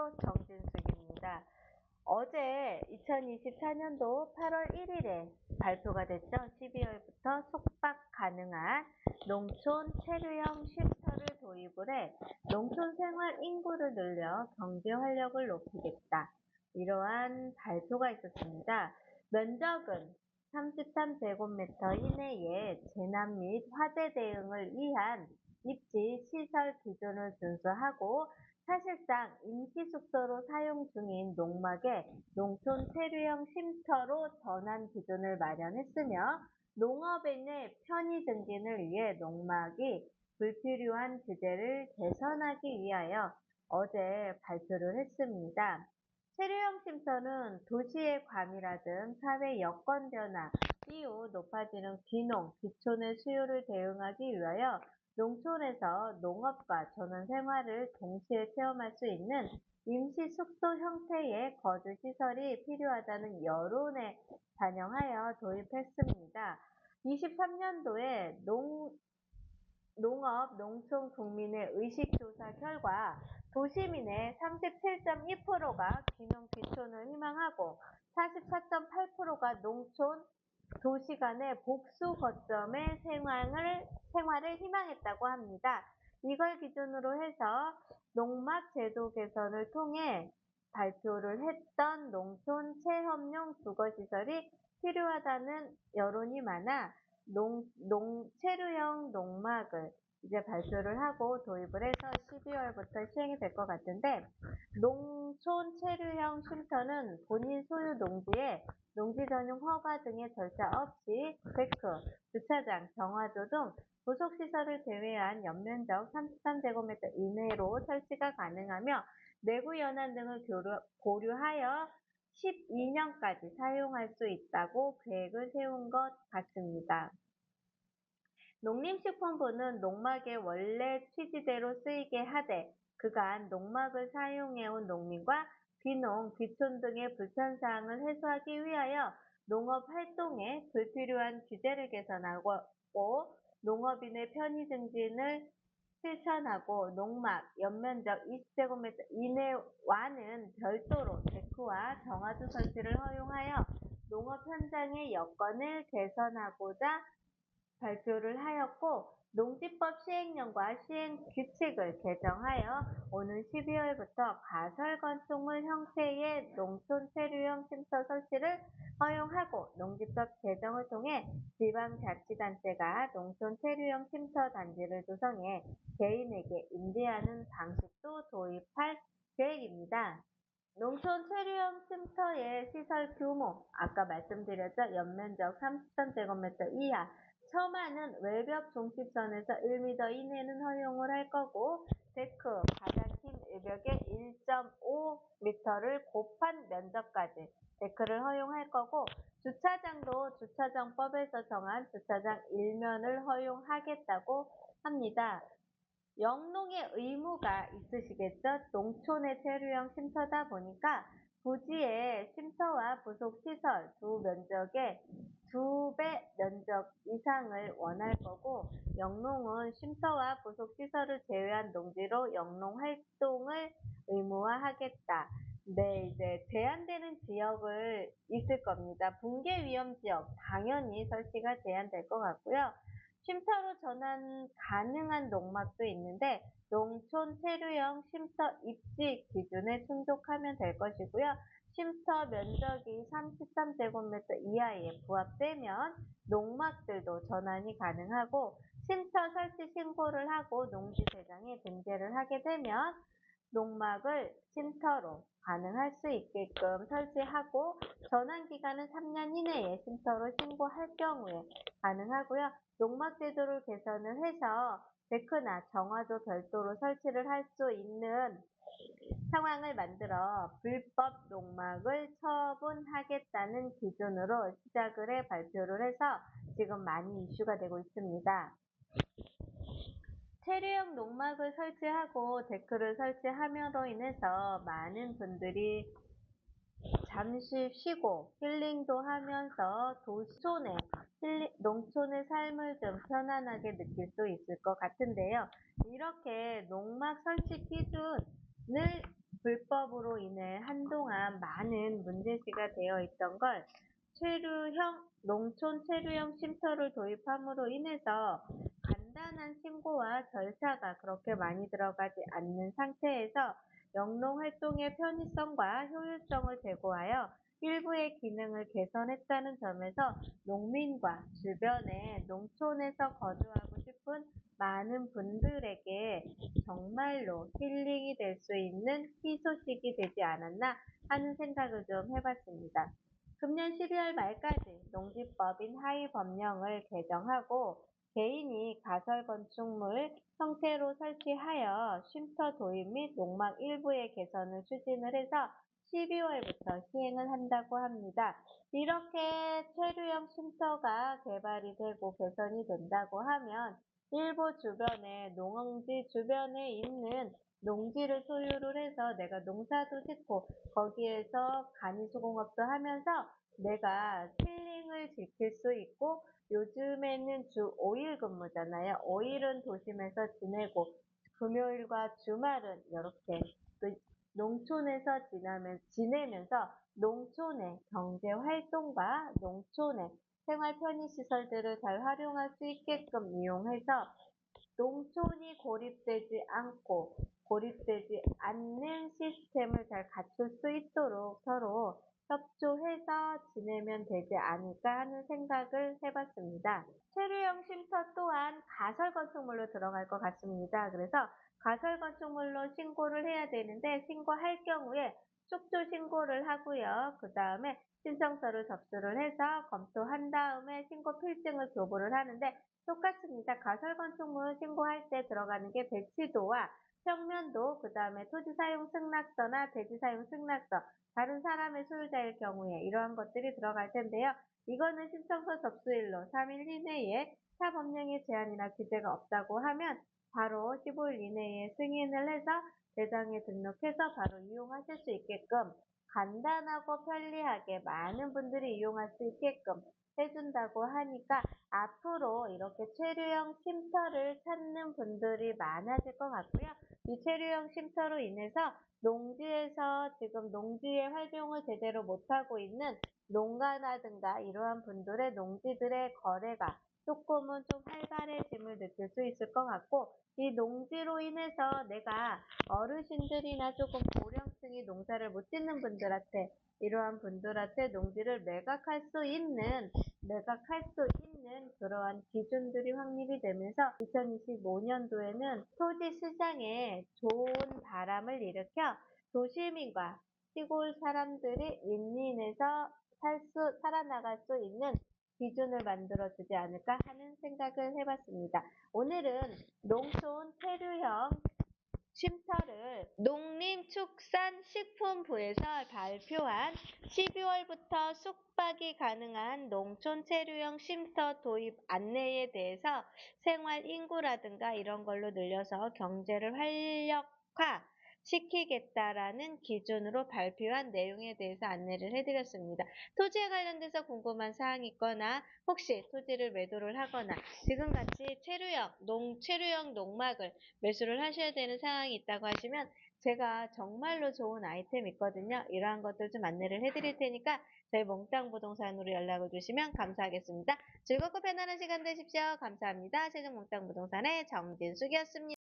안녕하세요. 정진숙입니다. 어제 2024년도 8월 1일에 발표가 됐죠. 12월부터 속박 가능한 농촌 체류형 쉼터를 도입을 해 농촌 생활 인구를 늘려 경제 활력을 높이겠다. 이러한 발표가 있었습니다. 면적은 33제곱미터 이내에 재난 및 화재 대응을 위한 입지 시설 기준을 준수하고 사실상 임시숙소로 사용 중인 농막에 농촌 체류형 쉼터로 전환 기준을 마련했으며 농업인의 편의 증진을 위해 농막이 불필요한 규제를 개선하기 위하여 어제 발표를 했습니다. 체류형 쉼터는 도시의 과밀화 등 사회 여건 변화 이후 높아지는 귀농, 귀촌의 수요를 대응하기 위하여 농촌에서 농업과 전원 생활을 동시에 체험할 수 있는 임시 숙소 형태의 거주 시설이 필요하다는 여론에 반영하여 도입했습니다. 23년도에 농업, 농촌 국민의 의식조사 결과 도시민의 37.2%가 귀농, 귀촌을 희망하고 44.8%가 농촌, 도시 간의 복수 거점의 생활을 희망했다고 합니다. 이걸 기준으로 해서 농막 제도 개선을 통해 발표를 했던 농촌 체험용 주거시설이 필요하다는 여론이 많아 체류형 농막을 이제 발표를 하고 도입을 해서 12월부터 시행이 될 것 같은데, 농촌 체류형 쉼터는 본인 소유 농지에 농지 전용 허가 등의 절차 없이 데크, 주차장, 정화조 등 부속시설을 제외한 연면적 33제곱미터 이내로 설치가 가능하며 내구 연한 등을 고려하여 12년까지 사용할 수 있다고 계획을 세운 것 같습니다. 농림식품부는 농막의 원래 취지대로 쓰이게 하되 그간 농막을 사용해온 농민과 귀농, 귀촌 등의 불편사항을 해소하기 위하여 농업 활동에 불필요한 규제를 개선하고 농업인의 편의 증진을 실천하고 농막 연면적 20제곱미터 이내와는 별도로 데크와 정화조 설치를 허용하여 농업 현장의 여건을 개선하고자 발표를 하였고 농지법 시행령과 시행 규칙을 개정하여 오는 12월부터 가설 건축물 형태의 농촌 체류형 쉼터 설치를 허용하고 농지법 개정을 통해 지방자치단체가 농촌 체류형 쉼터 단지를 조성해 개인에게 임대하는 방식도 도입할 계획입니다. 농촌 체류형 쉼터의 시설 규모, 아까 말씀드렸죠. 연면적 33제곱미터 이하, 처마는 외벽 중심선에서 1m 이내는 허용을 할 거고, 데크, 가장 긴 외벽의 1.5m를 곱한 면적까지 데크를 허용할 거고, 주차장도 주차장법에서 정한 주차장 1면을 허용하겠다고 합니다. 영농의 의무가 있으시겠죠? 농촌의 체류형 쉼터다 보니까 부지의 쉼터와 부속시설 두 면적의 2배 면적 이상을 원할 거고 영농은 쉼터와 부속시설을 제외한 농지로 영농 활동을 의무화하겠다. 네, 이제 제한되는 지역을 있을 겁니다. 붕괴 위험 지역 당연히 설치가 제한될 것 같고요. 쉼터로 전환 가능한 농막도 있는데 농촌 체류형 쉼터 입지 기준에 충족하면 될 것이고요. 쉼터 면적이 33제곱미터 이하에 부합되면 농막들도 전환이 가능하고 쉼터 설치 신고를 하고 농지대장에 등재를 하게 되면 농막을 쉼터로 가능할 수 있게끔 설치하고 전환 기간은 3년 이내에 쉼터로 신고할 경우에 가능하고요. 농막 제도를 개선을 해서 데크나 정화조 별도로 설치를 할 수 있는 상황을 만들어 불법 농막을 처분하겠다는 기준으로 시작을 해 발표를 해서 지금 많이 이슈가 되고 있습니다. 체류형 농막을 설치하고 데크를 설치함으로 인해서 많은 분들이 잠시 쉬고 힐링도 하면서 농촌의 삶을 좀 편안하게 느낄 수 있을 것 같은데요. 이렇게 농막 설치 기준을 불법으로 인해 한동안 많은 문제시가 되어 있던 걸 농촌 체류형 쉼터를 도입함으로 인해서 간단한 신고와 절차가 그렇게 많이 들어가지 않는 상태에서 영농 활동의 편의성과 효율성을 제고하여 일부의 기능을 개선했다는 점에서 농민과 주변의 농촌에서 거주하고 싶은 많은 분들에게 정말로 힐링이 될 수 있는 희소식이 되지 않았나 하는 생각을 좀 해봤습니다. 금년 12월 말까지 농지법인 하위 법령을 개정하고 개인이 가설 건축물 형태로 설치하여 쉼터 도입 및 농막 일부의 개선을 추진을 해서 12월부터 시행을 한다고 합니다. 이렇게 체류형 쉼터가 개발이 되고 개선이 된다고 하면 일부 주변에 농지 주변에 있는 농지를 소유를 해서 내가 농사도 짓고 거기에서 간이수공업도 하면서 내가 힐링을 지킬 수 있고 요즘에는 주 5일 근무잖아요. 5일은 도심에서 지내고 금요일과 주말은 이렇게 또 농촌에서 지내면서 농촌의 경제 활동과 농촌의 생활 편의 시설들을 잘 활용할 수 있게끔 이용해서 농촌이 고립되지 않는 시스템을 잘 갖출 수 있도록 서로 협조해서 지내면 되지 않을까 하는 생각을 해봤습니다. 체류형 쉼터 또한 가설 건축물로 들어갈 것 같습니다. 그래서 가설 건축물로 신고를 해야 되는데 신고할 경우에 축조 신고를 하고요. 그 다음에 신청서를 접수를 해서 검토한 다음에 신고 필증을 교부를 하는데 똑같습니다. 가설 건축물 신고할 때 들어가는 게 배치도와 평면도, 그 다음에 토지 사용 승낙서나 대지 사용 승낙서, 다른 사람의 소유자일 경우에 이러한 것들이 들어갈 텐데요. 이거는 신청서 접수일로 3일 이내에 타 법령의 제한이나 규제가 없다고 하면 바로 15일 이내에 승인을 해서 대장에 등록해서 바로 이용하실 수 있게끔 간단하고 편리하게 많은 분들이 이용할 수 있게끔 해준다고 하니까 앞으로 이렇게 체류형 쉼터를 찾는 분들이 많아질 것 같고요. 이 체류형 쉼터로 인해서 농지에서 지금 농지의 활용을 제대로 못하고 있는 농가라든가 이러한 분들의 농지들의 거래가 조금은 좀 활발해짐을 느낄 수 있을 것 같고 이 농지로 인해서 내가 어르신들이나 조금 고령층이 농사를 못 짓는 분들한테 이러한 분들한테 농지를 매각할 수 있는 그러한 기준들이 확립이 되면서 2025년도에는 토지 시장에 좋은 바람을 일으켜 도시민과 시골 사람들이 윈윈해서 살아나갈 수 있는 기준을 만들어주지 않을까 하는 생각을 해봤습니다. 오늘은 농촌 체류형 쉼터를 농림축산식품부에서 발표한 12월부터 숙박이 가능한 농촌 체류형 쉼터 도입 안내에 대해서 생활 인구라든가 이런 걸로 늘려서 경제를 활력화 시키겠다라는 기준으로 발표한 내용에 대해서 안내를 해드렸습니다. 토지에 관련돼서 궁금한 사항이 있거나 혹시 토지를 매도를 하거나 지금같이 체류형 농막을 매수를 하셔야 되는 상황이 있다고 하시면 제가 정말로 좋은 아이템 있거든요. 이러한 것들 좀 안내를 해드릴 테니까 저희 몽땅 부동산으로 연락을 주시면 감사하겠습니다. 즐겁고 편안한 시간 되십시오. 감사합니다. 최종 몽땅 부동산의 정진숙이었습니다.